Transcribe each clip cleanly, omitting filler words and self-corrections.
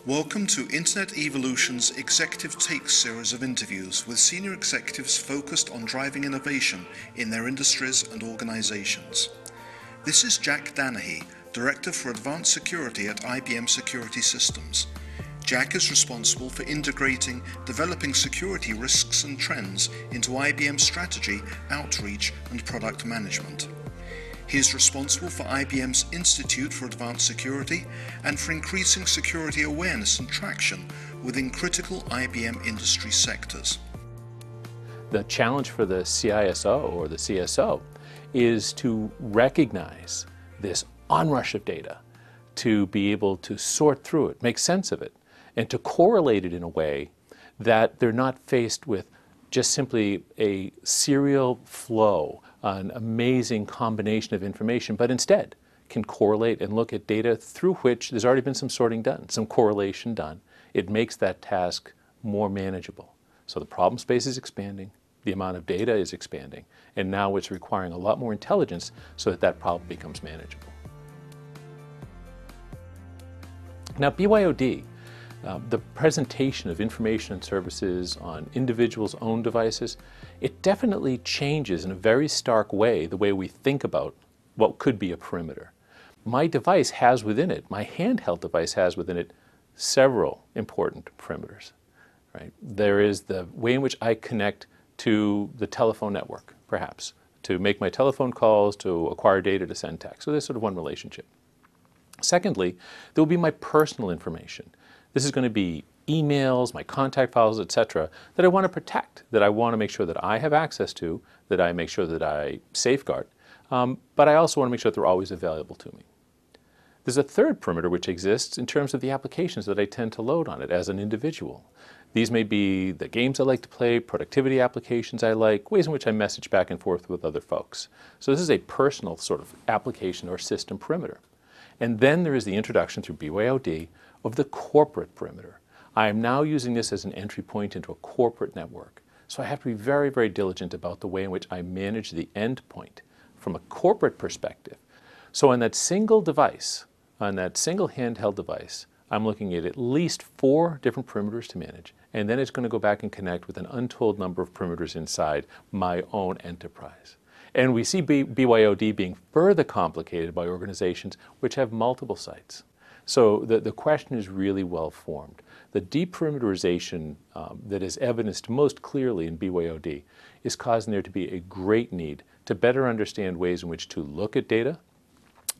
Welcome to Internet Evolution's Executive Takes series of interviews with senior executives focused on driving innovation in their industries and organizations. This is Jack Danahy, Director for Advanced Security at IBM Security Systems. Jack is responsible for integrating developing security risks and trends into IBM strategy, outreach, and product management. He is responsible for IBM's Institute for Advanced Security and for increasing security awareness and traction within critical IBM industry sectors. The challenge for the CISO or the CSO is to recognize this onrush of data, to be able to sort through it, make sense of it, and to correlate it in a way that they're not faced with just simply a serial flow, an amazing combination of information, but instead can correlate and look at data through which there's already been some sorting done, some correlation done. It makes that task more manageable. So the problem space is expanding, the amount of data is expanding, and now it's requiring a lot more intelligence so that that problem becomes manageable. Now, BYOD, the presentation of information and services on individuals' own devices, it definitely changes in a very stark way the way we think about what could be a perimeter. My device has within it, my handheld device has within it, several important perimeters. Right? There is the way in which I connect to the telephone network, perhaps, to make my telephone calls, to acquire data, to send text. So there's sort of one relationship. Secondly, there will be my personal information. This is going to be emails, my contact files, etc., that I want to protect, that I want to make sure that I have access to, that I make sure that I safeguard, but I also want to make sure that they're always available to me. There's a third perimeter which exists in terms of the applications that I tend to load on it as an individual. These may be the games I like to play, productivity applications I like, ways in which I message back and forth with other folks. So this is a personal sort of application or system perimeter. And then there is the introduction through BYOD of the corporate perimeter. I am now using this as an entry point into a corporate network. So I have to be very, very diligent about the way in which I manage the endpoint from a corporate perspective. So on that single device, on that single handheld device, I'm looking at least 4 different perimeters to manage, and then it's going to go back and connect with an untold number of perimeters inside my own enterprise. And we see BYOD being further complicated by organizations which have multiple sites. So the question is really well formed. The deperimeterization that is evidenced most clearly in BYOD is causing there to be a great need to better understand ways in which to look at data,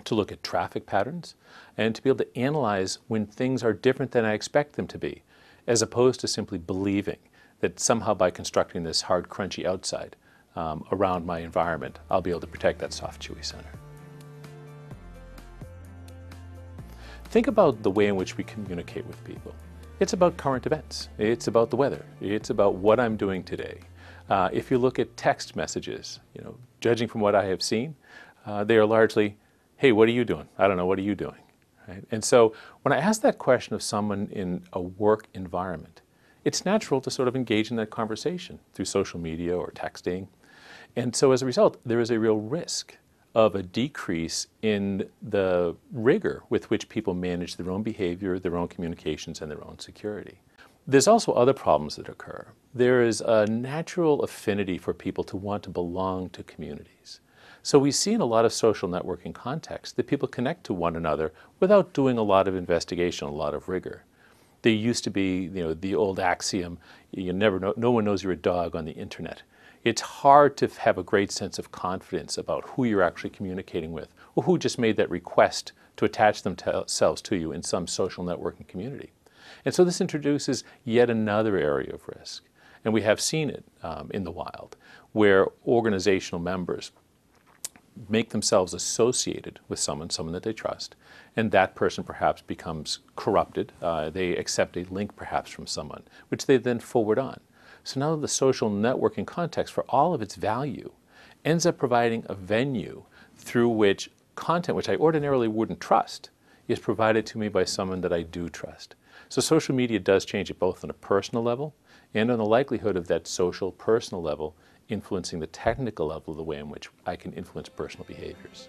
to look at traffic patterns, and to be able to analyze when things are different than I expect them to be, as opposed to simply believing that somehow by constructing this hard, crunchy outside around my environment, I'll be able to protect that soft, chewy center. Think about the way in which we communicate with people. It's about current events. It's about the weather. It's about what I'm doing today. If you look at text messages, judging from what I have seen, they are largely, hey, what are you doing? I don't know, what are you doing? Right? And so when I ask that question of someone in a work environment, it's natural to sort of engage in that conversation through social media or texting. And so as a result, there is a real risk of a decrease in the rigor with which people manage their own behavior, their own communications, and their own security. There's also other problems that occur. There is a natural affinity for people to want to belong to communities. So we see in a lot of social networking contexts that people connect to one another without doing a lot of investigation, a lot of rigor. There used to be, the old axiom, you never know, no one knows you're a dog on the internet. It's hard to have a great sense of confidence about who you're actually communicating with, or who just made that request to attach themselves to you in some social networking community. And so this introduces yet another area of risk. And we have seen it in the wild, where organizational members make themselves associated with someone that they trust, and that person perhaps becomes corrupted. They accept a link perhaps from someone, which they then forward on. So now the social networking context, for all of its value, ends up providing a venue through which content, which I ordinarily wouldn't trust, is provided to me by someone that I do trust. So social media does change it both on a personal level and on the likelihood of that social, personal level influencing the technical level of the way in which I can influence personal behaviors.